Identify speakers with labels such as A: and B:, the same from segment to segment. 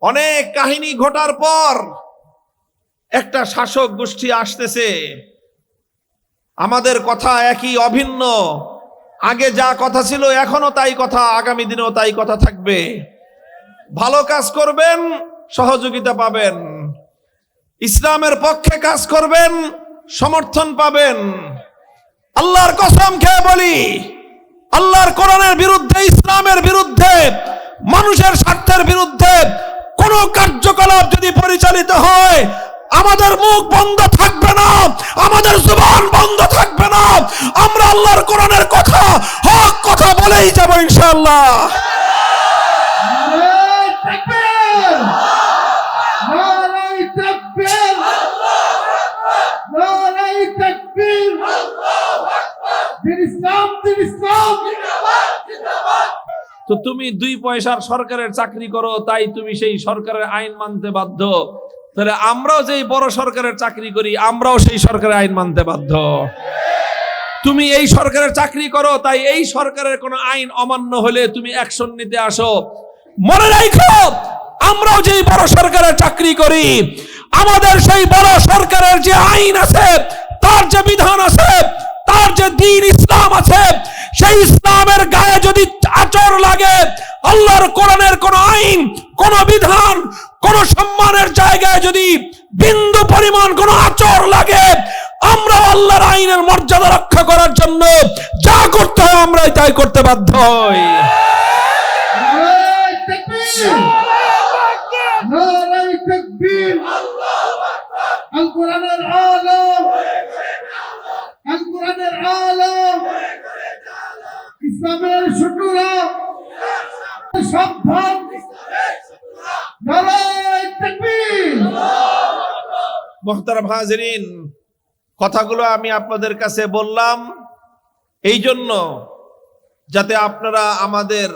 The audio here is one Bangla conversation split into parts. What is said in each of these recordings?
A: অনেক কাহিনী ঘটার পর একটা শাসক গোষ্ঠী আসতেছে। আমাদের কথা একই, অভিন্ন। আগে যা কথা ছিল এখনো তাই কথা, আগামী দিনেও তাই কথা থাকবে। ভালো কাজ করবেন, সহযোগিতা পাবেন। ইসলামের পক্ষে কাজ করবেন, সমর্থন পাবেন। আল্লাহর কসম খেয়ে বলি, আল্লাহর কোরআনের বিরুদ্ধে, ইসলামের বিরুদ্ধে, মানুষের স্বার্থের বিরুদ্ধে কোন কার্যকলাপ যদি পরিচালিত হয়, আমাদের মুখ বন্ধ থাকবে না, আমাদের জবান বন্ধ থাকবে না। আমরা আল্লাহর কোরআনের কথা, হক কথা বলেই যাব ইনশাআল্লাহ। তো তুমি 2 পয়সার সরকারের চাকরি করো, তাই তুমি সেই সরকারের আইন মানতে বাধ্য। তাহলে আমরাও যেই বড় সরকারের চাকরি করি, আমরাও সেই সরকারের আইন মানতে বাধ্য। তুমি এই সরকারের চাকরি করো, তাই এই সরকারের কোনো আইন অমান্য হলে তুমি অ্যাকশন নিতে আসো। মনে রাখো, আমরাও যেই বড় সরকারের চাকরি করি, আমাদের সেই বড় সরকারের যে আইন আছে, তার যে বিধান আছে, তার যে দ্বীন ইসলাম আছে, সেই ইসলামের গায়ে যদি আঁচড় লাগে, আল্লাহর কোরআনের কোন আইন, কোন বিধান, কোন সম্মানের জায়গায় যদি বিন্দু পরিমাণ কোন আঁচড় লাগে, আমরা আল্লাহর আইনের মর্যাদা রক্ষা করার জন্য যা করতে হয় আমরাই তাই করতে বাধ্য হই।
B: আল কোরআনের আলম, আল কোরআনের আলম, ইসলামের শুকরা, সাবধান, নারায়ে তাকবীর।
A: মুহতারাম হাজিরিন, কথাগুলো আমি আপনাদের কাছে বললাম এই জন্য, যাতে আপনারা আমাদের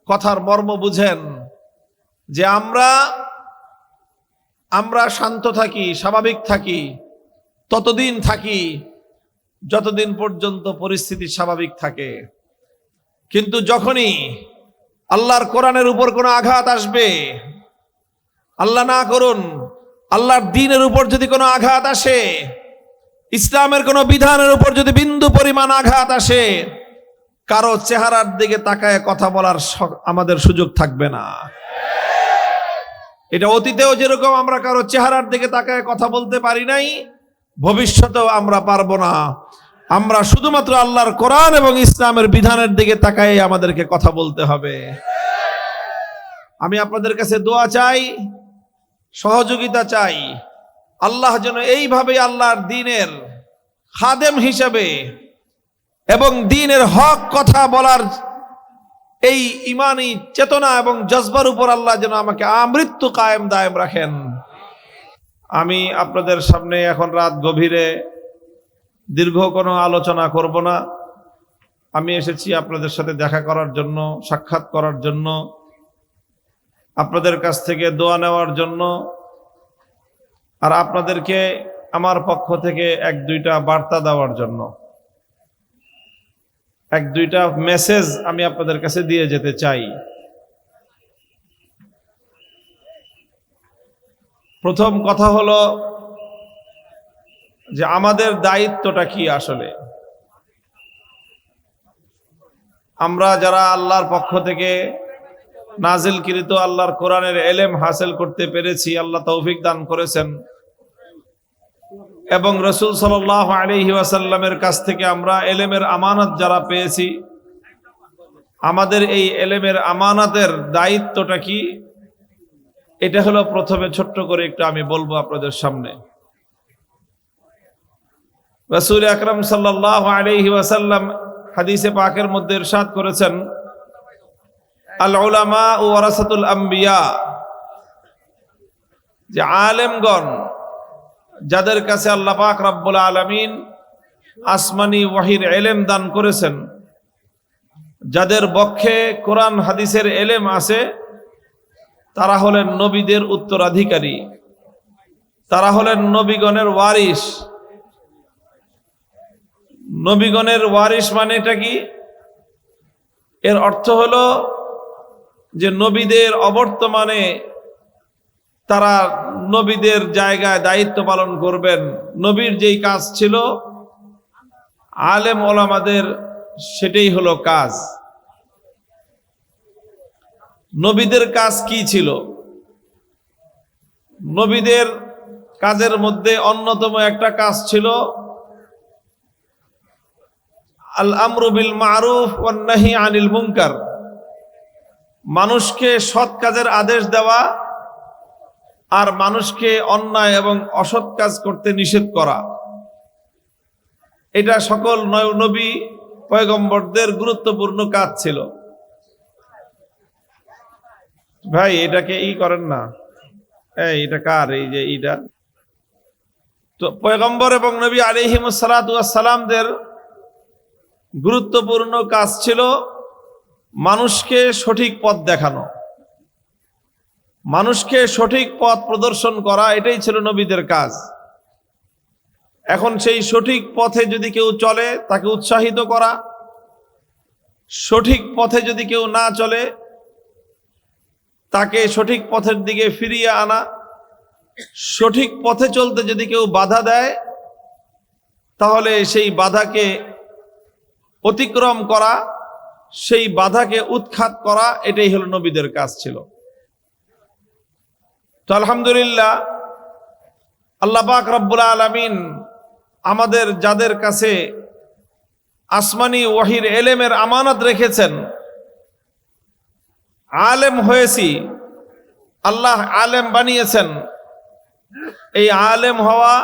A: কথার মর্ম বুঝেন, যে আমরা শান্ত থাকি, স্বাভাবিক থাকি, ততদিন থাকি যতদিন পর্যন্ত পরিস্থিতি স্বাভাবিক থাকে। কিন্তু যখনই আল্লাহর কোরআনের উপর কোনো আঘাত আসবে, আল্লাহ না করুন, আল্লাহর দ্বীনের উপর যদি কোনো আঘাত আসে, ইসলামের কোনো বিধানের উপর যদি বিন্দু পরিমাণ আঘাত আসে, কারো চেহারার দিকে তাকায় কথা বলার আমাদের সুযোগ থাকবে না। এটা অতীতেও যেরকম আমরা কারো চেহারার দিকে তাকায় কথা বলতে পারি নাই, ভবিষ্যতেও আমরা পারবো না। আমরা শুধুমাত্র আল্লাহর কোরআন এবং ইসলামের বিধানের দিকে তাকায় আমাদেরকে কথা বলতে হবে। আমি আপনাদের কাছে দোয়া চাই, সহযোগিতা চাই। আল্লাহ যেন এইভাবে আল্লাহর দ্বীনের খাদেম হিসেবে এবং দ্বীনের হক কথা বলার এই ইমানি চেতনা এবং জজবার উপর আল্লাহ যেন আমাকে আমৃত্যু কায়েম দায়েম রাখেন। আমি আপনাদের সামনে এখন রাত গভীরে দীর্ঘ কোনো আলোচনা করব না। আমি এসেছি আপনাদের সাথে দেখা করার জন্য, সাক্ষাৎ করার জন্য, আপনাদের কাছ থেকে দোয়া নেওয়ার জন্য, আর আপনাদেরকে আমার পক্ষ থেকে 1-2টা বার্তা দেওয়ার জন্য, 1-2টা মেসেজ আমি আপনাদের কাছে দিয়ে যেতে চাই। প্রথম কথা হলো যে আমাদের দায়িত্বটা কি আসলে। আমরা যারা আল্লাহর পক্ষ থেকে নাজিলকৃত আল্লাহর কোরআনের ইলম হাসিল করতে পেরেছি, আল্লাহ তৌফিক দান করেছেন, এবং রাসূল সাল্লাল্লাহু আলাইহি ওয়াসাল্লামের কাছ থেকে আমরা ইলমের আমানত যারা পেয়েছি, আমাদের এই ইলমের আমানতের দায়িত্বটা কি, এটা হলো প্রথমে ছোট্ট করে একটু আমি বলবো আপনাদের সামনে। রাসূল আকরাম সাল্লাল্লাহু আলাইহি ওয়াসাল্লাম হাদিসে পাকের মধ্যে ইরশাদ করেছেন, আল উলামা ওয়ারাসাতুল আম্বিয়া, যে আলেমগণ, যাদের কাছে আল্লাহ পাক রব্বুল আলামিন আসমানি ওয়াহির ইলম দান করেছেন, যাদের পক্ষে কোরআন হাদিসের ইলম আছে, তারা হলেন নবীদের উত্তরাধিকারী, তারা হলেন নবীগণের ওয়ারিস। নবীগণের ওয়ারিস মানে এটা কি? এর অর্থ হলো যে নবীদের অবর্তমানে তারা নবীদের জায়গায় দায়িত্ব পালন করবেন। নবীর যেই কাজ ছিল, আলেম ওলামাদের সেটাই হলো কাজ। নবীদের কাজ কি ছিল? নবীদের কাজের মধ্যে অন্যতম একটা কাজ ছিল আল আমরু বিল মারুফ ওয়ান নাহি আনিল মুনকার, মানুষকে সৎ কাজের আদেশ দেওয়া আর মানুষকে অন্যায় এবং অসৎ কাজ করতে নিষেধ করা। এটা সকল নবী পয়গম্বরদের গুরুত্বপূর্ণ কাজ ছিল। ভাই এটাকে করেন না, এটা কার? এই যে এইটা তো পয়গম্বর এবং নবী আলাইহিমুস সালাতু ওয়াস সালামদের গুরুত্বপূর্ণ কাজ ছিল মানুষকে সঠিক পথ দেখানো, মানুষকে সঠিক পথ প্রদর্শন করা। এটাই ছিল নবীদের কাজ। এখন সেই সঠিক পথে যদি কেউ চলে তাকে উৎসাহিত করা, সঠিক পথে যদি কেউ না চলে তাকে সঠিক পথের দিকে ফিরিয়ে আনা, সঠিক পথে চলতে যদি কেউ বাধা দেয় তাহলে সেই বাধাকে অতিক্রম করা, সেই বাধাকে উৎখাত করা, এটাই হলো নবীদের কাজ ছিল। তো আলহামদুলিল্লাহ, আল্লাহ পাক রব্বুল আলামিন আমাদের যাদের কাছে আসমানি ওয়াহির এলেমের আমানত রেখেছেন, আলেম হয়েছি, আল্লাহ আলেম বানিয়েছেন। এই আলেম হওয়া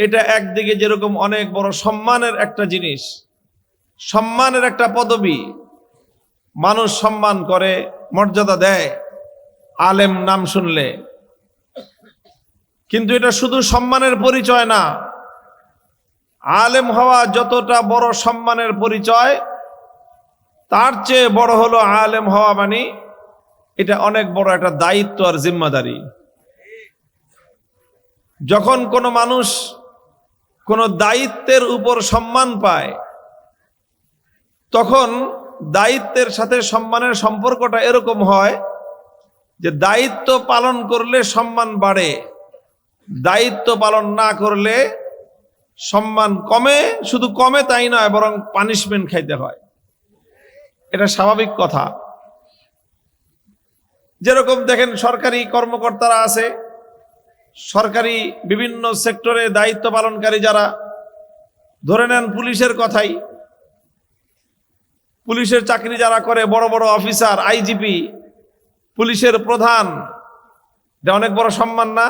A: এটা একদিকে যেরকম অনেক বড় সম্মানের একটা জিনিস, সম্মানের একটা পদবী, মানুষ সম্মান করে, মর্যাদা দেয় আলেম নাম শুনলে। কিন্তু এটা শুধু সম্মানের পরিচয় না। আলেম হওয়া যতটা বড় সম্মানের পরিচয়, তার চেয়ে বড় হলো আলেম হওয়া মানে এটা অনেক বড় একটা দায়িত্ব আর জিম্মাদারি। যখন কোনো মানুষ কোনো দায়িত্বের উপর সম্মান পায়, তখন দায়িত্বের সাথে সম্মানের সম্পর্কটা এরকম হয় যে দায়িত্ব পালন করলে সম্মান বাড়ে, দায়িত্ব পালন না করলে সম্মান কমে। শুধু কমে তাই নয়, বরং পানিশমেন্ট খাইতে হয়। এটা স্বাভাবিক কথা। যেরকম দেখেন সরকারি কর্মকর্তারা আছে, সরকারি বিভিন্ন সেক্টরে দায়িত্ব পালনকারী যারা, ধরে নেন পুলিশের কথাই, পুলিশের চাকরি যারা করে, বড় বড় অফিসার, আইজিপি, পুলিশের প্রধান, এটা অনেক বড় সম্মান না?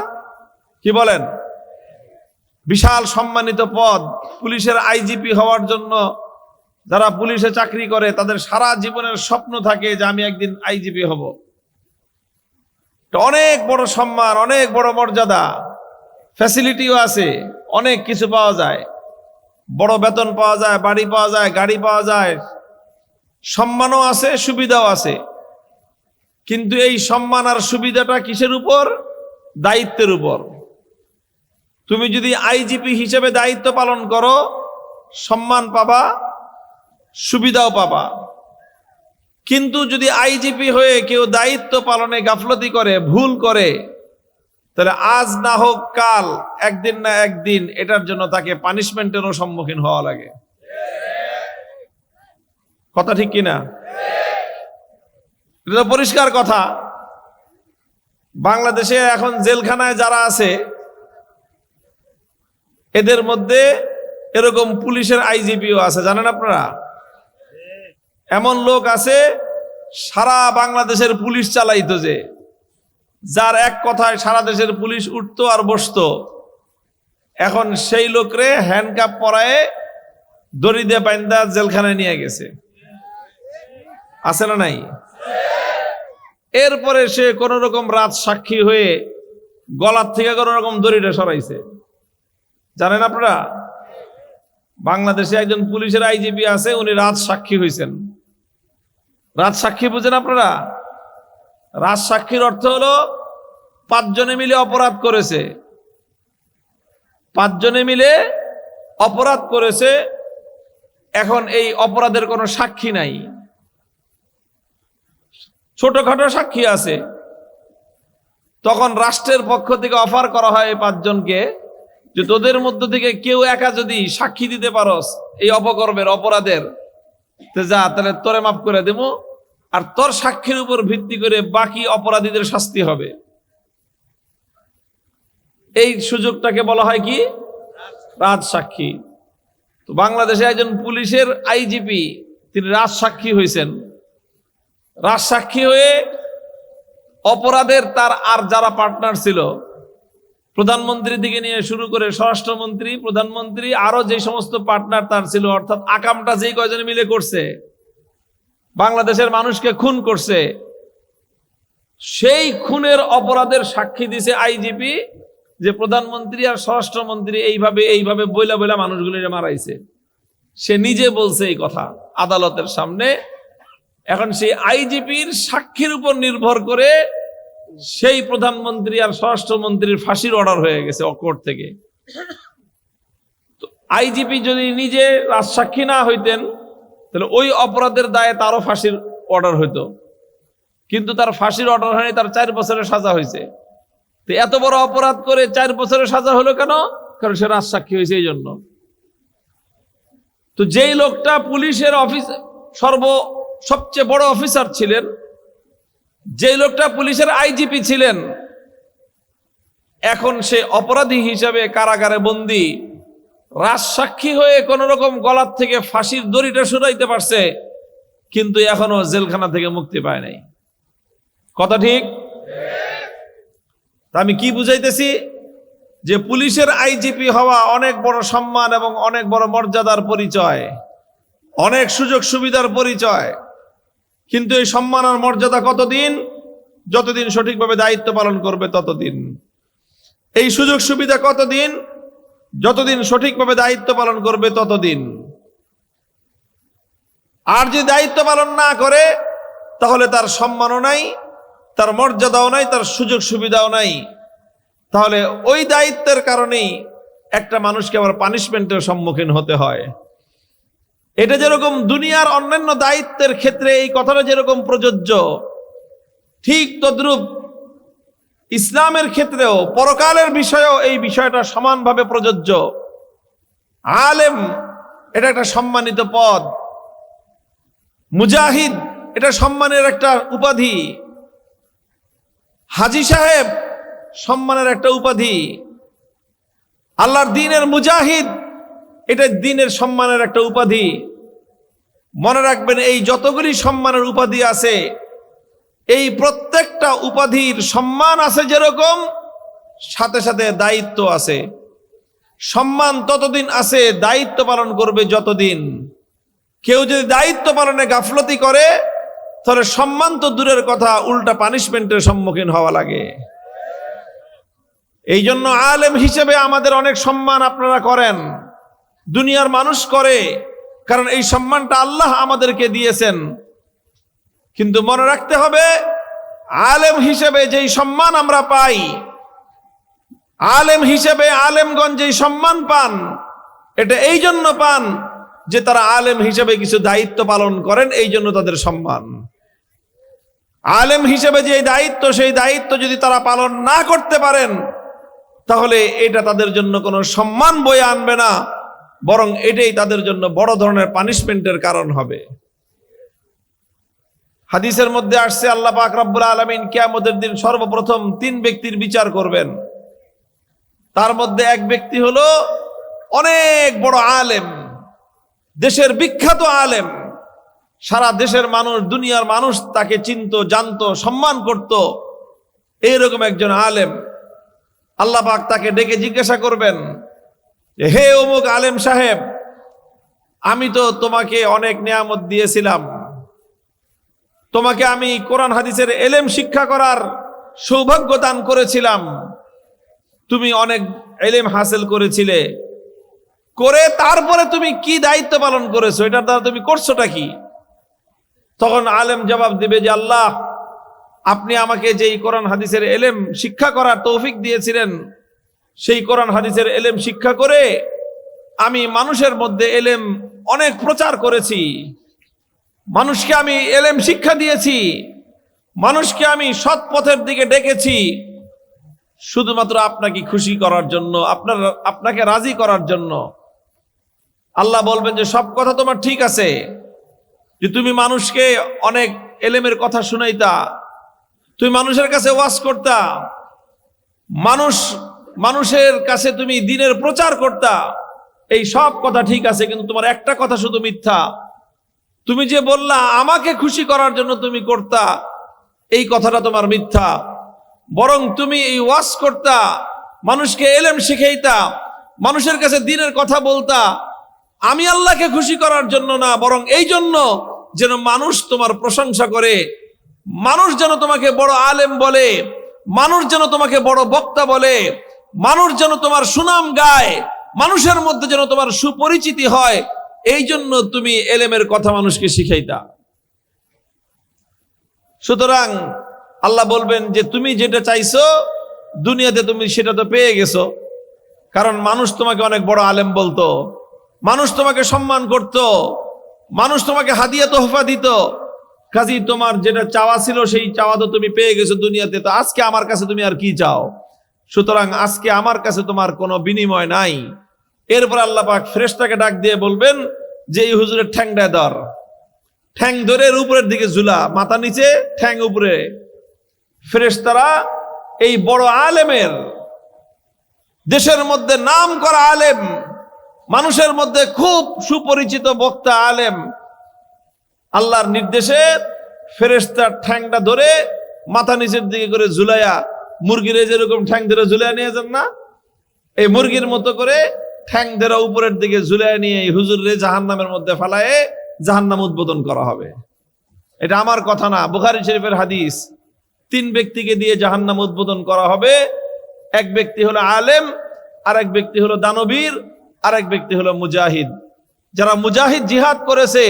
A: কি বলেন? বিশাল সম্মানিত পদ। পুলিশের আইজিপি হওয়ার জন্য যারা পুলিশে চাকরি করে তাদের সারা জীবনের স্বপ্ন থাকে যে আমি একদিন আইজিপি হব। অনেক বড় সম্মান, অনেক বড় মর্যাদা, ফ্যাসিলিটিও আছে, অনেক কিছু পাওয়া যায়, বড় বেতন পাওয়া যায়, বাড়ি পাওয়া যায়, গাড়ি পাওয়া যায়, সম্মানও আছে, সুবিধাও আছে। কিন্তু এই সম্মান আর সুবিধাটা কিসের উপর? দায়িত্বের উপর। তুমি যদি আইজিপি হিসেবে দায়িত্ব পালন করো, সম্মান পাবা, সুবিধাও পাবা। কিন্তু যদি আইজিপি হয়ে কেউ দায়িত্ব পালনে গাফলতি করে, ভুল করে, তাহলে আজ না হোক কাল, একদিন না একদিন এটার জন্য তাকে পানিশমেন্টেরও সম্মুখীন হওয়া লাগে। কথা ঠিক কিনা? এটা পরিষ্কার কথা। বাংলাদেশে এখন জেলখানায় যারা আছে, এদের মধ্যে এরকম পুলিশের আইজিপিও আছে, জানেন আপনারা? এমন লোক আছে সারা বাংলাদেশের পুলিশ চালাইতো, যে যার এক কথায় সারা দেশের পুলিশ উঠতো আর বসতো। এখন সেই লোকরে হ্যান্ডকাপ পরায়ে দড়ি দিয়ে বাইন্দা জেলখানায় নিয়ে গেছে, আছে না নাই? এরপরে সে কোন রকম রাজ সাক্ষী হয়ে গলার থেকে কোন রকম দড়িটা সরাইছে, জানেন আপনারা? বাংলাদেশে একজন পুলিশের আইজিপি আছে, উনি রাজ সাক্ষী হয়েছেন। রাজ সাক্ষী বুঝেন আপনারা? রাজ সাক্ষীর অর্থ হলো 5 জনে মিলে অপরাধ করেছে, 5 জনে মিলে অপরাধ করেছে। এখন এই অপরাধের কোনো সাক্ষী নাই, ছোটখাটো সাক্ষী আছে। তো তখন রাষ্ট্রের পক্ষ থেকে অফার করা হয় এই 5 জনকে যে তোদের মধ্য থেকে কেউ একা যদি সাক্ষী দিতে পারস এই অপকর্মের অপরাধের, তো যা, তাহলে তোরে মাফ করে দেবো, আর তোর সাক্ষীর উপর ভিত্তি করে বাকি অপরাধীদের শাস্তি হবে। এই সুযোগটাকে বলা হয় কি? রাজসাক্ষী। তো বাংলাদেশে একজন পুলিশের আইজিপি তিনি রাজসাক্ষী হয়েছেন। রাজসাক্ষী হয়ে অপরাধের তার আর যারা পার্টনার ছিল, প্রধানমন্ত্রী থেকে নিয়ে শুরু করে স্বরাষ্ট্রমন্ত্রী, প্রধানমন্ত্রী, আরো যে সমস্ত পার্টনার তার ছিল, অর্থাৎ আকামটা যেই কয়জন মিলে করছে, বাংলাদেশের মানুষকে খুন করছে, সেই খুনের অপরাধের সাক্ষী দিছে আইজিপি যে প্রধানমন্ত্রী আর স্বরাষ্ট্রমন্ত্রী এইভাবে বইলা বইলা মানুষগুলিরে মারাইছে। সে নিজে বলছে এই কথা আদালতের সামনে। এখন সেই আইজিপির সাক্ষীর উপর নির্ভর করে সেই প্রধানমন্ত্রী আর স্বরাষ্ট্রমন্ত্রীর ফাঁসির অর্ডার হয়ে গেছে কোর্ট থেকে। তো আইজিপি যদি নিজে রাজসাক্ষী না হইতেন তাহলে ওই অপরাধের দায়ে তারও ফাঁসির অর্ডার হইতো, কিন্তু তার ফাঁসির অর্ডার হয়নি, তার 4 বছরের সাজা হয়েছে। তো এত বড় অপরাধ করে 4 বছরের সাজা হলো কেন? কারণ সে রাজসাক্ষী হয়েছে এই জন্য। তো যেই লোকটা পুলিশের সবচেয়ে বড় অফিসার ছিলেন, যে লোকটা পুলিশের আইজিপি ছিলেন, এখন সে অপরাধী হিসাবে কারাগারে বন্দী, রাজসাক্ষী হয়ে কোন রকম গলার থেকে ফাঁসির দড়িটা সরাইতে পারছে, কিন্তু এখনো জেলখানা থেকে মুক্তি পায় নাই। কথা ঠিক? তা আমি কি বুঝাইতেছি? যে পুলিশের আইজিপি হওয়া অনেক বড় সম্মান এবং অনেক বড় মর্যাদার পরিচয়, অনেক সুযোগ সুবিধার পরিচয়, কিন্তু এই সম্মান আর মর্যাদা কতদিন? যতদিন সঠিকভাবে দায়িত্ব পালন করবে ততদিন। এই সুযোগ সুবিধা কতদিন? যতদিন সঠিকভাবে দায়িত্ব পালন করবে ততদিন। আর যদি দায়িত্ব পালন না করে তাহলে তার সম্মানও নাই, তার মর্যাদাও নাই, তার সুযোগ সুবিধাও নাই। তাহলে ওই দায়িত্বের কারণেই একটা মানুষকে আবার পানিশমেন্টের সম্মুখীন হতে হয়। এটা যেরকম দুনিয়ার অন্যান্য দায়িত্বের ক্ষেত্রে এই কথাটা যেরকম প্রযোজ্য, ঠিক তদ্রূপ ইসলামের ক্ষেত্রেও পরকালের বিষয়েও এই বিষয়টা সমানভাবে প্রযোজ্য। আলেম এটা একটা সম্মানিত পদ, মুজাহিদ এটা সম্মানের একটা উপাধি, হাজী সাহেব সম্মানের একটা উপাধি, আল্লাহর দ্বীনের মুজাহিদ এটা দ্বীনের সম্মানের একটা উপাধি। মনে রাখবেন, এই যতগুলি সম্মানের উপাধি আছে, এই প্রত্যেকটা উপাধির সম্মান আছে যেরকম, সাথে সাথে দায়িত্ব আছে। সম্মান ততদিন আছে দায়িত্ব পালন করবে যতদিন। কেউ যদি দায়িত্ব পালনে গাফলতি করে তাহলে সম্মান তো দূরের কথা, উল্টা পানিশমেন্টের সম্মুখীন হওয়া লাগে। এই জন্য আলেম হিসেবে আমাদের অনেক সম্মান আপনারা করেন, দুনিয়ার মানুষ করে, কারণ এই সম্মানটা আল্লাহ আমাদেরকে দিয়েছেন। কিন্তু মনে রাখতে হবে, আলেম হিসেবে যেই সম্মান আমরা পাই, আলেম হিসেবে আলেমগণ যেই সম্মান পান, এটা এই জন্য পান যে তারা আলেম হিসেবে কিছু দায়িত্ব পালন করেন, এই জন্য তাদের সম্মান। আলেম হিসেবে যে দায়িত্ব, সেই দায়িত্ব যদি তারা পালন না করতে পারেন তাহলে এটা তাদের জন্য কোনো সম্মান বয়ে আনবে না, বরং এটাই তাদের জন্য বড় ধরনের পানিশমেন্টের কারণ হবে। হাদিসের মধ্যে আসছে, আল্লাহ পাক রব্বুল আলামিন কিয়ামতের দিন সর্বপ্রথম 3 ব্যক্তির বিচার করবেন। তার মধ্যে এক ব্যক্তি হলো অনেক বড় আলেম, দেশের বিখ্যাত আলেম, সারা দেশের মানুষ, দুনিয়ার মানুষ তাকে চিনত, জানতো, সম্মান করত, এইরকম একজন আলেম। আল্লাহ পাক তাকে ডেকে জিজ্ঞাসা করবেন, হে অমুক আলেম সাহেব, আমি তো তোমাকে অনেক নিয়ামত দিয়েছিলাম, তোমাকে আমি কোরআন হাদিসের এলেম শিক্ষা করার সৌভাগ্য দান করেছিলাম, তুমি অনেক এলেম হাসিল করেছিলে, করে তারপরে তুমি কি দায়িত্ব পালন করেছো, এটার দ্বারা তুমি করছোটা কি? তখন আলেম জবাব দিবে যে, আল্লাহ, আপনি আমাকে যেই কোরআন হাদিসের এলেম শিক্ষা করার তৌফিক দিয়েছিলেন, সেই কোরআন হাদিসের এলেম শিক্ষা করে আমি মানুষের মধ্যে এলেম অনেক প্রচার করেছি, মানুষকে আমি এলেম শিক্ষা দিয়েছি, মানুষকে আমি সৎ পথের দিকে ডেকেছি, শুধুমাত্র আপনাকে খুশি করার জন্য, আপনাকে রাজি করার জন্য। আল্লাহ বলবেন যে সব কথা তোমার ঠিক আছে, যে তুমি মানুষকে অনেক এলেমের কথা শুনাইতা, তুমি মানুষের কাছে ওয়াজ করতা, মানুষের কাছে তুমি দ্বীনের প্রচার করতা, এই সব কথা ঠিক আছে, কিন্তু তোমার একটা কথা শুধু মিথ্যা। তুমি যে বললা আমাকে খুশি করার জন্য তুমি করতা, এই কথাটা তোমার মিথ্যা। বরং তুমি এই ওয়াজ করতা, মানুষকে এলেম শিখাইতা, মানুষের কাছে দ্বীনের কথা বলতা, আমি আল্লাহকে খুশি করার জন্য না, বরং এই জন্য যেন মানুষ তোমার প্রশংসা করে, মানুষ যেন তোমাকে বড় আলেম বলে, মানুষ যেন তোমাকে বড় বক্তা বলে, মানুষ যেন তোমার সুনাম গায়, মানুষের মধ্যে যেন তোমার সুপরিচিতি হয়। এই জন্য তুমি এলেমের কথা মানুষকে শিখাইতা। সুতরাং আল্লাহ বলবেন যে তুমি যেটা চাইছো দুনিয়াতে তুমি সেটা তো পেয়ে গেছো, কারণ মানুষ তোমাকে অনেক বড় আলেম বলতো, মানুষ তোমাকে সম্মান করত, মানুষ তোমাকে হাদিয়া তোহফা দিত। কাজী তোমার যেটা চাওয়া ছিল সেই চাওয়া তো তুমি পেয়ে গেছো দুনিয়াতে, তো আজকে আমার কাছে তুমি আর কি চাও? সুতরাং আজকে আমার কাছে তোমার কোনো বিনিময় নাই। এরপর আল্লাহ পাক ফেরেশতাকে ডাক দিয়ে বলবেন যে এই হুজুরের ঠ্যাংটা ধর, ঠ্যাং ধরে উপরের দিকে ঝুলা, মাথা নিচে ঠ্যাং উপরে। ফেরেশতারা এই বড় আলেমের, দেশের মধ্যে নাম করা আলেম, মানুষের মধ্যে খুব সুপরিচিত বক্তা আলেম, আল্লাহর নির্দেশে ফেরেশতার ঠ্যাংটা ধরে মাথা নিচের দিকে করে ঝুলাইয়া, মুরগির যেরকম ঠ্যাং ধরে ঝুলাইয়া নিয়ে যান না, এই মুরগির মতো করে ঠ্যাং ধরে উপরের দিকে ঝুলাইয়া নিয়ে এই হুজুরে জাহান্নামের মধ্যে ফালায়ে জাহান্নাম উদ্বোধন করা হবে। এটা আমার কথা না, বুখারী শরীফের হাদিস। 3 ব্যক্তিকে দিয়ে জাহান্নাম উদ্বোধন করা হবে। এক ব্যক্তি হলো আলেম, আর এক ব্যক্তি হলো দানবীর, আর এক ব্যক্তি হলো মুজাহিদ। যারা মুজাহিদ জিহাদ করেছে,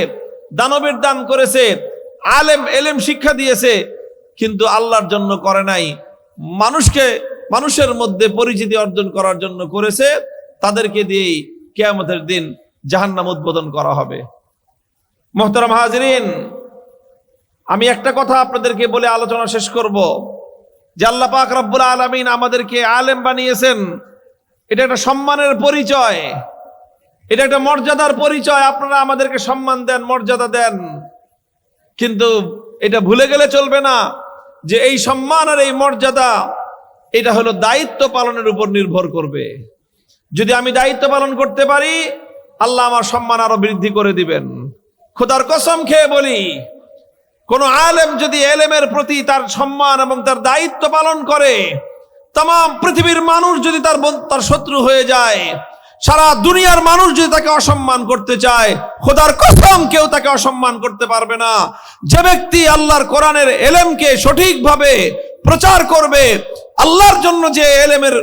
A: দানবীর দান করেছে, আলেম এলেম শিক্ষা দিয়েছে, কিন্তু আল্লাহর জন্য করে নাই, মানুষের মধ্যে পরিচিতি অর্জন করার জন্য করেছে, তাদেরকে দিয়েই কিয়ামতের দিন জাহান্নাম উদ্বোধন করা হবে। মুহতারাম হাজিরিন, আমি একটা কথা আপনাদেরকে বলে আলোচনা শেষ করব, যে আল্লাহ পাক রব্বুল আলামিন আমাদেরকে আলেম বানিয়েছেন। এটা একটা সম্মানের পরিচয়, এটা একটা মর্যাদার পরিচয়। আপনারা আমাদেরকে সম্মান দেন, মর্যাদা দেন, কিন্তু এটা ভুলে গেলে চলবে না যে এই সম্মান আর এই মর্যাদা এটা হলো দায়িত্ব পালনের উপর নির্ভর করবে। যদি আমি দায়িত্ব পালন করতে পারি, আল্লাহ আমার সম্মান আরো বৃদ্ধি করে দিবেন। খোদার কসম খেয়ে বলি, কোন আলেম যদি এলেমের প্রতি তার সম্মান এবং তার দায়িত্ব পালন করে, তাম পৃথিবীর মানুষ যদি তার শত্রু হয়ে যায়, সারা দুনিয়ার মানুষ যদি তাকে অসম্মান করতে চায়, খোদার কসম কেউ তাকে অসম্মান করতে পারবে না। যে ব্যক্তি আল্লাহর কোরআনের এলেমকে সঠিকভাবে প্রচার করবে, আল্লাহর জন্য যে এলেমের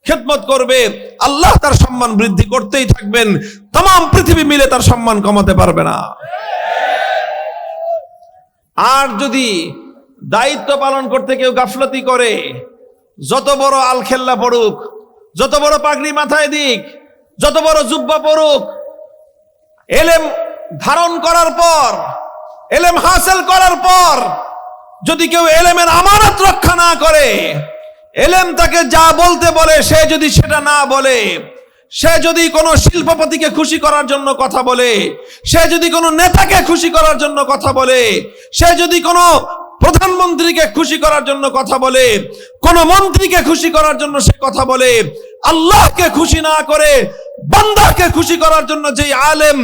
A: খেদমত করবে, আল্লাহ তার সম্মান বৃদ্ধি করতেই থাকবেন। তাম পৃথিবী মিলে তার সম্মান কমাতে পারবে না। আর যদি দায়িত্ব পালন করতে কেউ গাফলতি করে, যত বড় আলখেল্লা পড়ুক, যত বড় পাগড়ি মাথায় দিক, যত বড় জুব্বা পড়ুক, এলেম ধারণ করার পর, এলেম হাসিল করার পর যদি কেউ এলেমের আমানত রক্ষা না করে, এলেম তাকে যা বলতে বলে সে যদি সেটা না বলে, সে যদি কোনো শিল্পপতিকে খুশি করার জন্য কথা বলে, সে যদি কোনো নেতাকে খুশি করার জন্য কথা বলে, সে যদি কোনো প্রধানমন্ত্রীকে খুশি করার জন্য কথা বলে, কোন মন্ত্রীকে খুশি করার জন্য সে কথা বলে, আল্লাহকে খুশি না করে বান্দাকে খুশি করার জন্য যেই আলেম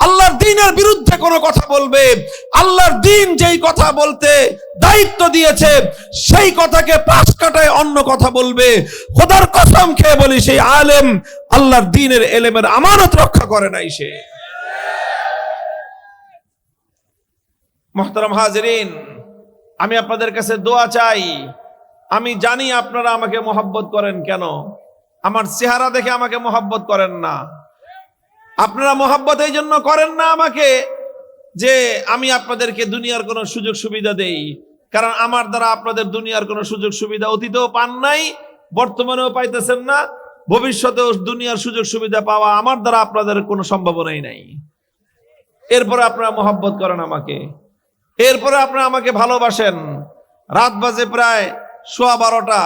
A: আল্লাহর দ্বীনের বিরুদ্ধে কোনো কথা বলবে, আল্লাহর দ্বীন যেই কথা বলতে দায়িত্ব দিয়েছে সেই কথাকে পাশ কাটায় অন্য কথা বলবে, খোদার কসম খেয়ে বলি সেই আলেম আল্লাহর দ্বীনের এলেমের আমানত রক্ষা করে নাই সে। মুহতারাম হাজিরিন, আমি আপনাদের কাছে দোয়া চাই। আমি জানি আপনারা আমাকে মহব্বত করেন, কেন আমার চেহারা দেখে আমাকে মহব্বত করেন না। আপনারা মহব্বত এই জন্য করেন না আমাকে যে আমি আপনাদেরকে দুনিয়ার কোনো সুযোগ সুবিধা দেই, কারণ আমার দ্বারা আপনাদের দুনিয়ার কোনো সুযোগ সুবিধা অতীতেও পান নাই, বর্তমানেও পাইতেছেন না, ভবিষ্যতেও দুনিয়ার সুযোগ সুবিধা পাওয়া আমার দ্বারা আপনাদের কোনো সম্ভাবনাই নাই। এরপরে আপনারা মহব্বত করেন আমাকে, এরপরে আপনারা আমাকে ভালোবাসেন। রাত বাজে প্রায় 12:15,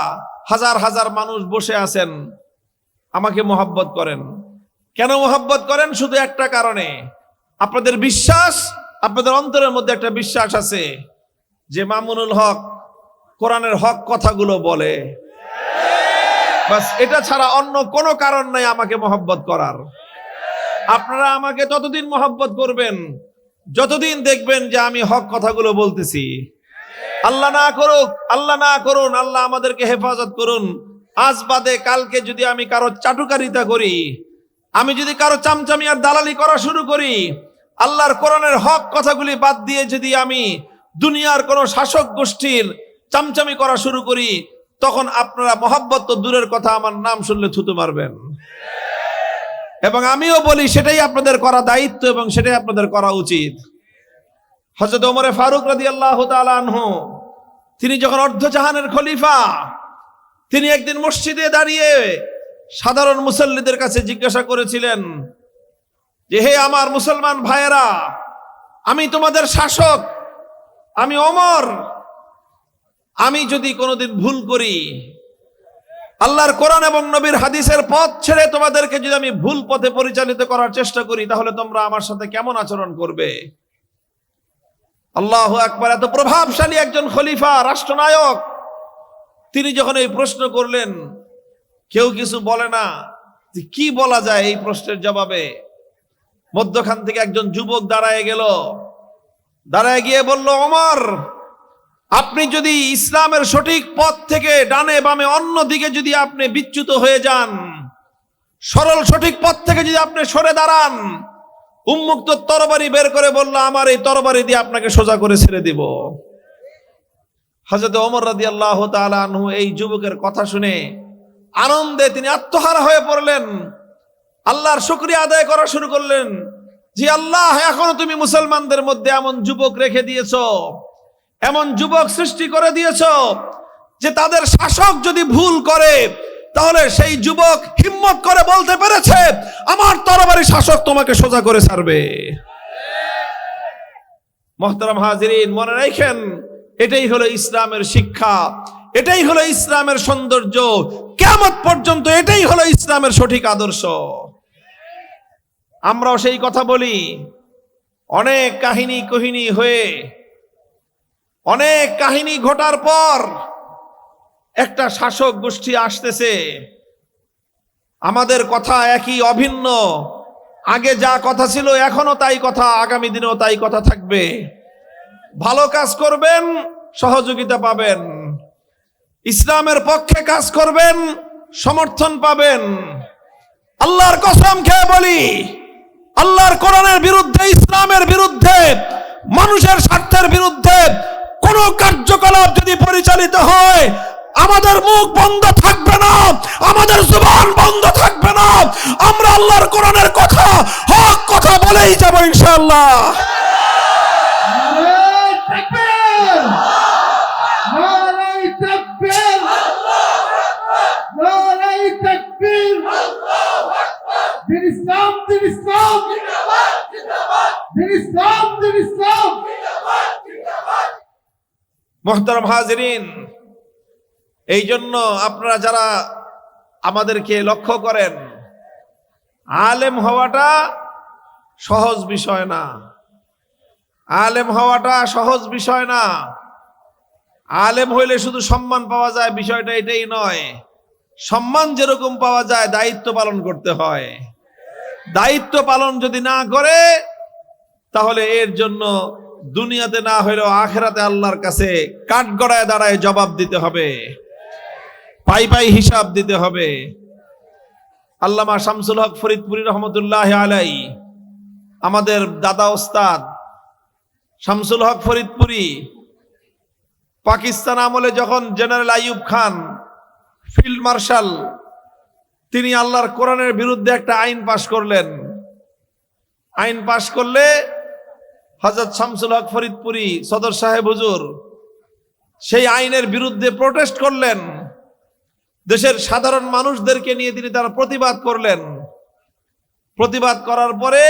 A: হাজার হাজার মানুষ বসে আছেন, আমাকে মোহাব্বত করেন। কেন মোহাব্বত করেন? শুধু একটা কারণে, আপনাদের বিশ্বাস, আপনাদের অন্তরের মধ্যে একটা বিশ্বাস আছে যে মামুনুল হক কোরআনের হক কথাগুলো বলে। বাস, এটা ছাড়া অন্য কোনো কারণ নাই আমাকে মোহাব্বত করার। আপনারা আমাকে ততদিন মোহাব্বত করবেন যতদিন দেখবেন যে আমি হক কথাগুলো বলতেছি। আল্লাহ না করুক, আল্লাহ না করুন, আল্লাহ আমাদেরকে হেফাজত করুন, আজ বাদে কালকে যদি আমি কারো চাটুকারিতা করি, আমি যদি কারো চামচামি আর দালালি করা শুরু করি, আল্লাহর কোরআনের হক কথাগুলি বাদ দিয়ে যদি আমি দুনিয়ার কোনো শাসক গোষ্ঠীর চামচামি করা শুরু করি, তখন আপনারা মোহাব্বত তো দূরের কথা, আমার নাম শুনলে থুতু মারবেন। এবং আমিও বলি সেটাই আপনাদের করা দায়িত্ব এবং সেটাই আপনাদের করা উচিত। হযরত ওমর ফারুক রাদিয়াল্লাহু তাআলা আনহু, তিনি যখন অর্ধজাহানের খলিফা, তিনি একদিন মসজিদে দাঁড়িয়ে সাধারণ মুসল্লিদের কাছে জিজ্ঞাসা করেছিলেন যে, হে আমার মুসলমান ভাইয়েরা, আমি তোমাদের শাসক, আমি ওমর, আমি যদি কোনোদিন ভুল করি, আল্লাহর কোরআন এবং নবীর হাদিসের পথ ছেড়ে তোমাদেরকে যদি আমি ভুল পথে পরিচালিত করার চেষ্টা করি, তাহলে তোমরা আমার সাথে কেমন আচরণ করবে? আল্লাহু আকবার! এত প্রভাবশালী একজন খলিফা, রাষ্ট্রনায়ক, তিনি যখন এই প্রশ্ন করলেন, কেউ কিছু বলে না যে কি বলা যায় এই প্রশ্নের জবাবে। মধ্যখান থেকে একজন যুবক দাঁড়ায় গেল, দাঁড়ায় গিয়ে বলল, ওমর, আপনি যদি ইসলামের সঠিক পথ থেকে ডানে বামে অন্য দিকে যদি আপনি বিচ্যুত হয়ে যান, সরল সঠিক পথ থেকে যদি আপনি সরে দাঁড়ান, উন্মুক্ত তরবারি বের করে বলল, আমার এই তরবারি দিয়ে আপনাকে সোজা করে ছেড়ে দিব। হযরত ওমর রাদিয়াল্লাহু তাআলা আনহু এই যুবকের কথা শুনে আনন্দে তিনি আত্মহারা হয়ে পড়লেন, আল্লাহর শুকরিয়া আদায় করা শুরু করলেন যে, আল্লাহ, এখনো তুমি মুসলমানদের মধ্যে এমন যুবক রেখে দিয়েছো, এমন যুবক সৃষ্টি করে দিয়েছো যে তাদের শাসক যদি ভুল করে, তাহলে সেই যুবক হিম্মত করে বলতে পেরেছে, আমার তরবারি শাসক তোমাকে সোজা করে ছাড়বে। মুহতারাম হাজিরিন, মনে রাখেন, এটাই হলো ইসলামের শিক্ষা, এটাই হলো ইসলামের সৌন্দর্য, কিয়ামত পর্যন্ত এটাই হলো ইসলামের সঠিক আদর্শ। আমরাও সেই কথা বলি। অনেক কাহিনী হয়ে, অনেক কাহিনী ঘটার পর একটা শাসক গোষ্ঠী আসতেছে, আমাদের কথা একই, অভিন্ন, আগে যা কথা ছিল এখনো তাই কথা, আগামী দিনেও তাই কথা থাকবে। ভালো কাজ করবেন, সহযোগিতা পাবেন, ইসলামের পক্ষে কাজ করবেন, সমর্থন পাবেন। আল্লাহর কসম খেয়ে বলি, আল্লাহর কোরআনের বিরুদ্ধে, ইসলামের বিরুদ্ধে, মানুষের স্বার্থের বিরুদ্ধে কোন কার্যকলাপ যদি পরিচালিত হয়, আমাদের মুখ বন্ধ থাকবে না, আমাদের জবান বন্ধ থাকবে না। আমরা আল্লাহর কোরআনের কথা, হক কথা বলেই যাব ইনশাআল্লাহ। মুহতারাম হাজিরিন, এই জন্য আপনারা যারা আমাদেরকে লক্ষ্য করেন, আলেম হওয়াটা সহজ বিষয় না, আলেম হওয়াটা সহজ বিষয় না। আলেম হইলে শুধু সম্মান পাওয়া যায়, বিষয়টা এটাই নয়। সম্মান যেরকম পাওয়া যায়, দায়িত্ব পালন করতে হয়। দায়িত্ব পালন যদি না করে, তাহলে এর জন্য দুনিয়াতে না হইলেও আখিরাতে আল্লাহর কাছে কাঠগড়ায় দাঁড়ায় জবাব দিতে হবে, পাই পাই হিসাব দিতে হবে। আল্লামা শামসুল হক ফরিদপুরি রহমতুল্লাহ আলাইহি, আমাদের দাদা ওস্তাদ শামসুল হক ফরিদপুরি, পাকিস্তান আমলে যখন general Ayub Khan field marshal, তিনি আল্লাহর কোরআনের বিরুদ্ধে একটা আইন পাশ করলেন। আইন পাশ করলে হযরত শামসুল হক ফরিদপুরি সদর সাহেব হুজুর সেই আইনের বিরুদ্ধে প্রোটেস্ট করলেন। দেশের সাধারণ মানুষদেরকে নিয়ে তিনি তার প্রতিবাদ করলেন। প্রতিবাদ করার পরে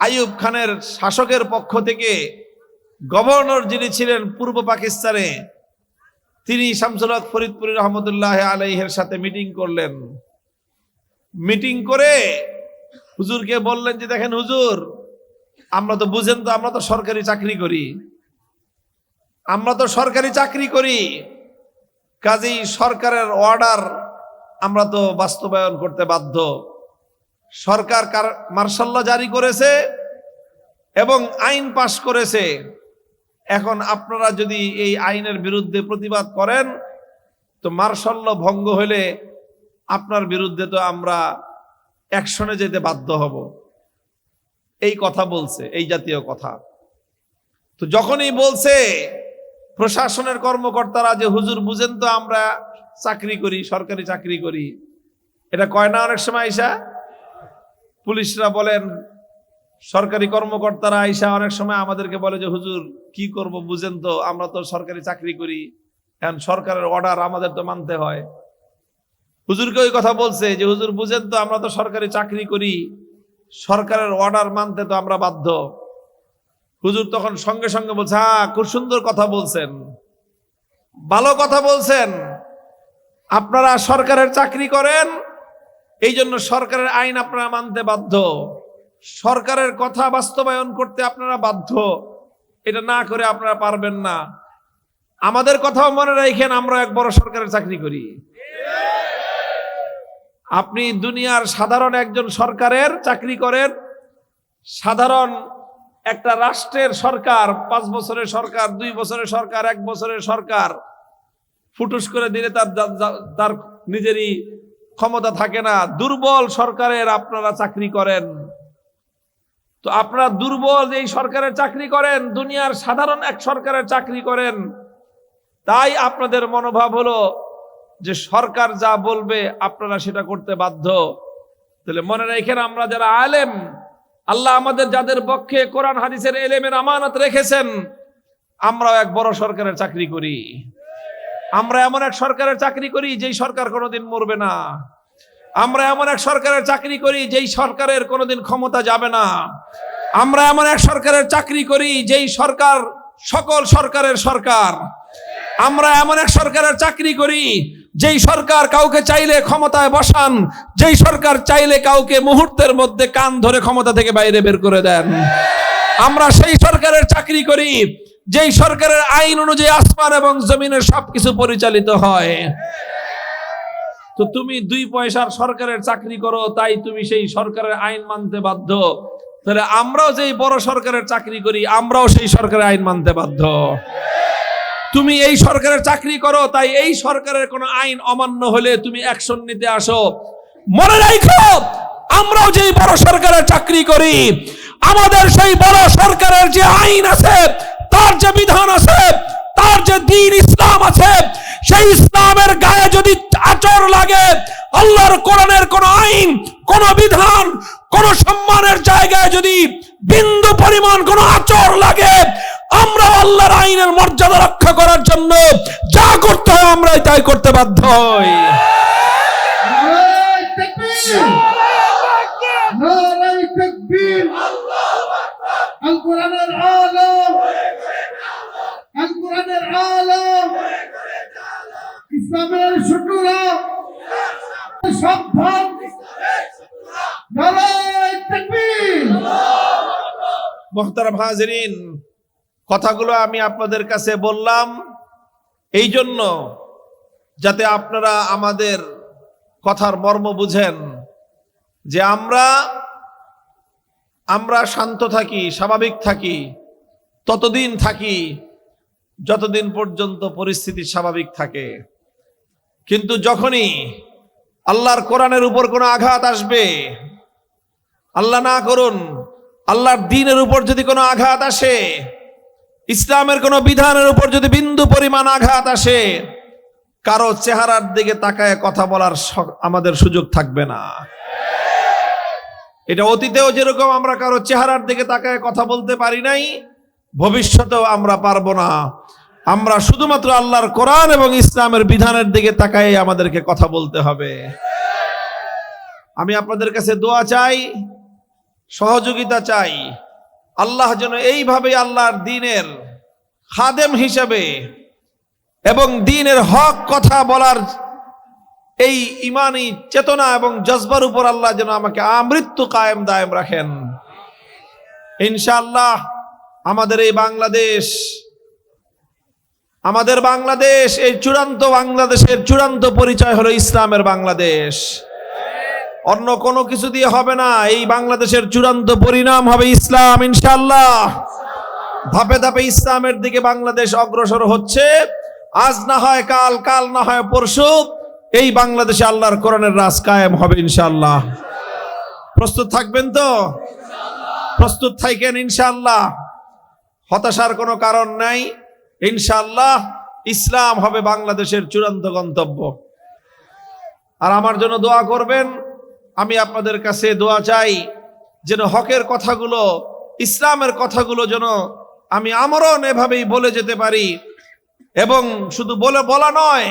A: আইয়ুব খানের শাসকের পক্ষ থেকে গভর্নর যিনি ছিলেন পূর্ব পাকিস্তানে, তিনি শামসুল হক ফরিদপুরি রহমতুল্লাহ আলাইহির সাথে মিটিং করলেন। মিটিং করে হুজুরকে বললেন যে দেখেন হুজুর, আমরা তো বুঝেন তো, আমরা তো সরকারি চাকরি করি, কাজেই সরকারের অর্ডার আমরা তো বাস্তবায়ন করতে বাধ্য। সরকার মার্শাল ল জারি করেছে এবং আইন পাশ করেছে। এখন আপনারা যদি এই আইনের বিরুদ্ধে প্রতিবাদ করেন তো মার্শাল ল ভঙ্গ হলে আপনার বিরুদ্ধে তো আমরা অ্যাকশনে যেতে বাধ্য হব। এই কথা বলছে, এই জাতীয় কথা। তো যখনই বলছে প্রশাসনের কর্মকর্তারা যে হুজুর বুঝেন তো আমরা চাকরি করি, সরকারি চাকরি করি, এটা কয় না অনেক সময় আইসা পুলিশরা বলেন, সরকারি কর্মকর্তারা আইসা অনেক সময় আমাদেরকে বলে যে হুজুর কি করব বুঝেন তো, আমরা তো সরকারি চাকরি করি, এখন সরকারের অর্ডার আমাদের তো মানতে হয়। হুজুরকে ওই কথা বলছে যে হুজুর বুঝেন তো, আমরা তো সরকারি চাকরি করি, সরকারের অর্ডার মানতে তো আমরা বাধ্য। হুজুর তখন সঙ্গে সঙ্গে বলছে, হ্যাঁ খুব সুন্দর কথা বলছেন, ভালো কথা বলছেন, আপনারা সরকারের চাকরি করেন, এই জন্য সরকারের আইন আপনারা মানতে বাধ্য, সরকারের কথা বাস্তবায়ন করতে আপনারা বাধ্য। এটা না করে আপনারা পারবেন না। আমাদের কথাও মনে রাখেন, আমরা এক বড় সরকারের চাকরি করি। আপনি দুনিয়ার সাধারণ একজন সরকারের চাকরি করেন, সাধারণ একটা রাষ্ট্রের সরকার, 5 বছরের সরকার, 2 বছরের সরকার, 1 বছরের সরকার, ফুটুস করে দিলে তার নিজেরই ক্ষমতা থাকে না। দুর্বল সরকারের আপনারা চাকরি করেন। তো আপনারা দুর্বল এই সরকারের চাকরি করেন, দুনিয়ার সাধারণ এক সরকারের চাকরি করেন, তাই আপনাদের মনোভাব হলো যে সরকার যা বলবে আপনারা সেটা করতে বাধ্য। তাহলে মনে রাখেন, আমরা যারা আলেম, আল্লাহ আমাদের যাদের পক্ষে কোরআন হাদিসের এলেমের আমানত রেখেছেন, আমরাও এক বড় সরকারের চাকরি করি। আমরা এমন এক সরকারের চাকরি করি যেই সরকার কোনোদিন মরবে না। আমরা এমন এক সরকারের চাকরি করি যেই সরকারের কোনোদিন ক্ষমতা যাবে না। আমরা এমন এক সরকারের চাকরি করি যেই সরকার সকল সরকারের সরকার। আমরা এমন এক সরকারের চাকরি করি যেই সরকার কাউকে চাইলে ক্ষমতায় বসান, যেই সরকার চাইলে কাউকে মুহূর্তের মধ্যে কান ধরে ক্ষমতা থেকে বাইরে বের করে দেন। আমরা সেই সরকারের চাকরি করি যেই সরকারের আইন অনুযায়ী আসমান এবং জমিনের সবকিছু পরিচালিত হয়। তো তুমি 2 পয়সার সরকারের চাকরি করো, তাই তুমি সেই সরকারের আইন মানতে বাধ্য। তাহলে আমরাও যেই বড় সরকারের চাকরি করি, আমরাও সেই সরকারের আইন মানতে বাধ্য। তুমি এই সরকারের চাকরি করো, তাই এই সরকারের কোন আইন অমান্য হলে তুমি অ্যাকশন নিতে আসো। মনে রাখো, আমরাও যেই বড় সরকারের চাকরি করি, আমাদের সেই বড় সরকারের যে আইন আছে, তার যে বিধান আছে, তার যে দ্বীন ইসলাম আছে, সেই ইসলামের গায়ে যদি আঁচড় লাগে, আল্লাহর কোরআনের কোন আইন, কোন বিধান, কোন সম্মানের জায়গায় যদি বিন্দু পরিমাণ কোন আঁচড় লাগে, আমরা আল্লাহর আইনের মর্যাদা রক্ষা করার জন্য যা করতে হয় আমরাই তাই করতে বাধ্য হই।
B: নারায়ে তাকবীর, নারায়ে তাকবীর, আল কোরআনের আলম, আল কোরআনের আলম, ইসলামের শত্রুরা সাবধান। নারায়ে তাকবীর।
A: মুহতারাম হাজিরিন, কথাগুলো আমি আপনাদের কাছে বললাম এই জন্য যাতে আপনারা আমাদের কথার মর্ম বুঝেন, যে আমরা শান্ত থাকি, স্বাভাবিক থাকি, ততদিন থাকি যতদিন পর্যন্ত পরিস্থিতি স্বাভাবিক থাকে। কিন্তু যখনই আল্লাহর কোরআনের উপর কোনো আঘাত আসবে, আল্লাহ না করুন, আল্লাহর দ্বীনের উপর যদি কোনো আঘাত আসে, ইসলামের কোন বিধানের উপর যদি বিন্দু পরিমাণ আঘাত আসে, কারো চেহারার দিকে তাকায় কথা বলার আমাদের সুযোগ থাকবে না। এটা অতীতেও যেরকম আমরা কারো চেহারার দিকে তাকায় কথা বলতে পারি নাই, ভবিষ্যতেও আমরা পারবো না। আমরা শুধুমাত্র আল্লাহর কোরআন এবং ইসলামের বিধানের দিকে তাকায় আমাদেরকে কথা বলতে হবে। আমি আপনাদের কাছে দোয়া চাই, সহযোগিতা চাই। আল্লাহ যেন এইভাবে আল্লাহর দ্বীনের খাদেম হিসেবে এবং দ্বীনের হক কথা বলার এই ইমানি চেতনা এবং জজবার উপর আল্লাহ যেন আমাকে আমৃত্যু কায়েম দায়েম রাখেন। ইনশাআল্লাহ আমাদের এই বাংলাদেশ, এই চূড়ান্ত বাংলাদেশের চূড়ান্ত পরিচয় হলো ইসলামের বাংলাদেশ। অন্য কোনো কিছু দিয়ে হবে না। এই বাংলাদেশের চূড়ান্ত পরিণাম হবে ইসলাম ইনশাআল্লাহ। ধাপে ধাপে ইসলামের দিকে বাংলাদেশ অগ্রসর হচ্ছে। আজ না হয় কাল, কাল না হয় পরশু এই বাংলাদেশে আল্লাহর কোরআনের রাজ কায়েম হবে ইনশাআল্লাহ। প্রস্তুত থাকবেন তো? প্রস্তুত থাকেন ইনশাআল্লাহ। হতাশার কোনো কারণ নাই। ইনশাআল্লাহ ইসলাম হবে বাংলাদেশের চূড়ান্ত গন্তব্য। আর আমার জন্য দোয়া করবেন। আমি আপনাদের কাছে দোয়া চাই যেন হকের কথাগুলো, ইসলামের কথাগুলো যেন আমি আমরণ এভাবেই বলে যেতে পারি, এবং শুধু বলা নয়,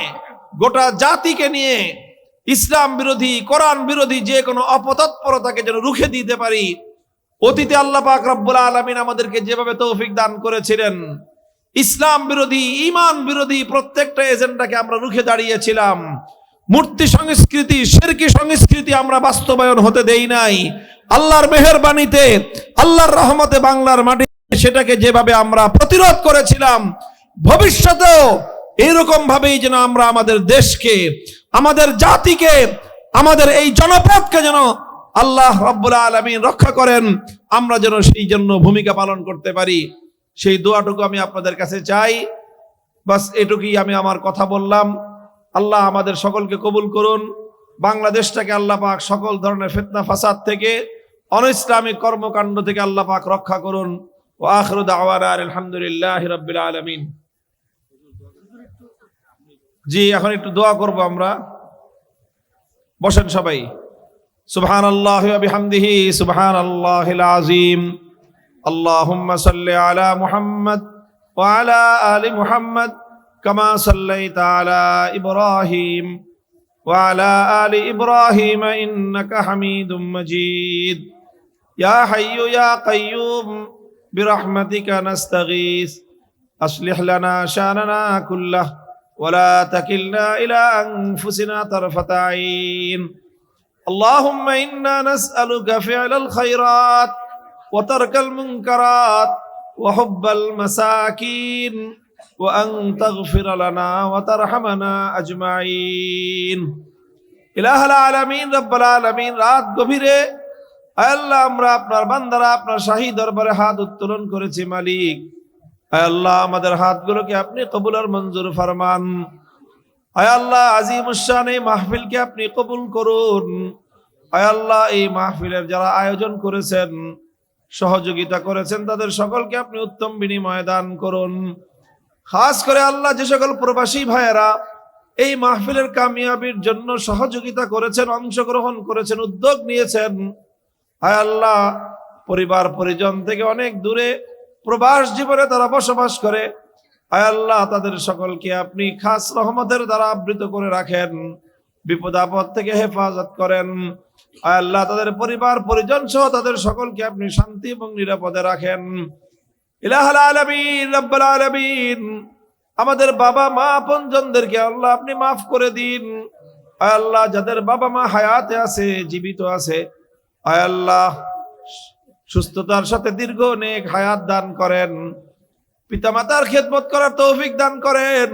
A: গোটা জাতিকে নিয়ে ইসলাম বিরোধী, কোরআন বিরোধী যে কোনো অপতৎপরতাকে যেন রুখে দিতে পারি। অতীতে আল্লাহ পাক রব্বুল আলামিন আমাদেরকে যেভাবে তৌফিক দান করেছিলেন, ইসলাম বিরোধী, ঈমান বিরোধী প্রত্যেকটা এজেন্ডাকে আমরা রুখে দাঁড়িয়েছিলাম। মূর্তি সংস্কৃতি, শিরকি সংস্কৃতি আমরা বাস্তবায়ন হতে দেই নাই। আল্লাহর মেহেরবানিতে, আল্লাহর রহমতে বাংলার মাটি সেটাকে যেভাবে আমরা প্রতিরোধ করেছিলাম, ভবিষ্যতেও এইরকম ভাবেই যেন আমরা আমাদের দেশকে, আমাদের জাতিকে, আমাদের এই জনপদকে যেন আল্লাহ রাব্বুল আলামিন রক্ষা করেন, আমরা যেন সেই জন্য ভূমিকা পালন করতে পারি। সেই দোয়াটুকু আমি আপনাদের কাছে চাই। বাস এটুকুই আমি আমার কথা বললাম। আল্লাহ আমাদের সকলকে কবুল করুন। বাংলাদেশটাকে আল্লাহ পাক সকল ধরনের ফিতনা ফাসাদ থেকে, অনইসলামিক কর্মকাণ্ড থেকে আল্লাহ পাক রক্ষা করুন। ওয়া আখিরু দাওয়ানা আলহামদুলিল্লাহি রাব্বিল আলামিন। জি, এখন একটু দোয়া করব আমরা। বসেন সবাই। সুবহানাল্লাহি ওয়া বিহামদিহি সুবহানাল্লাহিল আযীম। আল্লাহুম্মা সাল্লি আলা মুহাম্মদ ওয়া আলা আলি মুহাম্মদ কামা সাল্লাইতা আলা ইব্রাহিম ওয়া আলা আলি ইব্রাহিম ইন্নাকা হামিদুম মাজিদ। ইয়া হাইয়্যু ইয়া কাইয়্যুম বিরহমাতিকা নাস্তাগীস আসলিহ লানা শানানা কুল্লাহ ولا تكلنا إلى أنفسنا طرفة عين. اللهم إنا نسألك فعل الخيرات وترك المنكرات وحب المساكين وأن تغفر لنا وترحمنا أجمعين. إله العالمين رب العالمين রাত গভীরে আল্লাহ আমরা আপনার বান্দারা আপনার শাহী দরবারে হাত উত্তোলন করেছি মালিক। আল্লাহ আমাদের হাতগুলোকে আপনি কবুল আর মঞ্জুর ফরমান। আয় আল্লাহ আজিমুস শান এই মাহফিলকে আপনি কবুল করুন। আয় আল্লাহ এই মাহফিলের যারা আয়োজন করেছেন, সহযোগিতা করেছেন, তাদের সকলকে আপনি উত্তম বিনিময় দান করুন। খাস করে আল্লাহ যে সকল প্রবাসী ভাইয়েরা এই মাহফিলের কামিয়াবির জন্য সহযোগিতা করেছেন, অংশগ্রহণ করেছেন, উদ্যোগ নিয়েছেন, আয় আল্লাহ পরিবার পরিজন থেকে অনেক দূরে প্রবাস জীবনে তারা বসবাস করে, আয় আল্লাহ তাদের সকলকে আপনি খাস রহমতের দ্বারা আবৃত করে রাখেন, বিপদ আপদ থেকে হেফাজত করেন। আয় আল্লাহ তাদের পরিবার পরিজন সহ তাদের সকলকে আপনি শান্তি এবং নিরাপদে রাখেন। ইলাহুল আলামিন রব্বুল আলামিন আমাদের বাবা মা আপনজনদেরকে আল্লাহ আপনি মাফ করে দিন। আয় আল্লাহ যাদের বাবা মা হায়াতে আছে, জীবিত আছে, আয় আল্লাহ সুস্থতার সাথে দীর্ঘ নেক হায়াত দান করেন। পিতামাতার খেদমত করার তৌফিক দান করেন।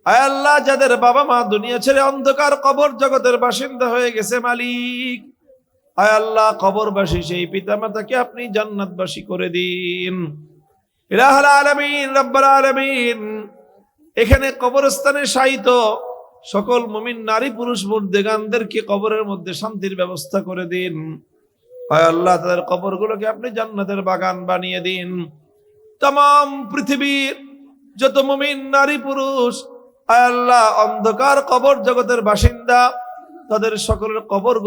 A: আয় আল্লাহ যাদের বাবা মা দুনিয়া ছেড়ে অন্ধকার কবর জগতের বাসিন্দা হয়ে গেছে মালিক, আয় আল্লাহ কবরবাসী সেই পিতামাতাকে আপনি জান্নাতবাসী করে দিন। ইলাহুল আলামিন রব্বুল আলামিন এখানে কবরস্থানে শায়িত সকল মুমিন নারী পুরুষ মুর্দেগানদেরকে কবরের মধ্যে শান্তির ব্যবস্থা করে দিন। আয় আল্লাহ তাদের কবরগুলোকে আপনি জান্নাতের বাগান বানিয়ে দিন। तमाम পৃথিবীর যত মুমিন নারী পুরুষ আয় আল্লাহ অন্ধকার কবর জগতের বাসিন্দা, তাদের সকলের কবর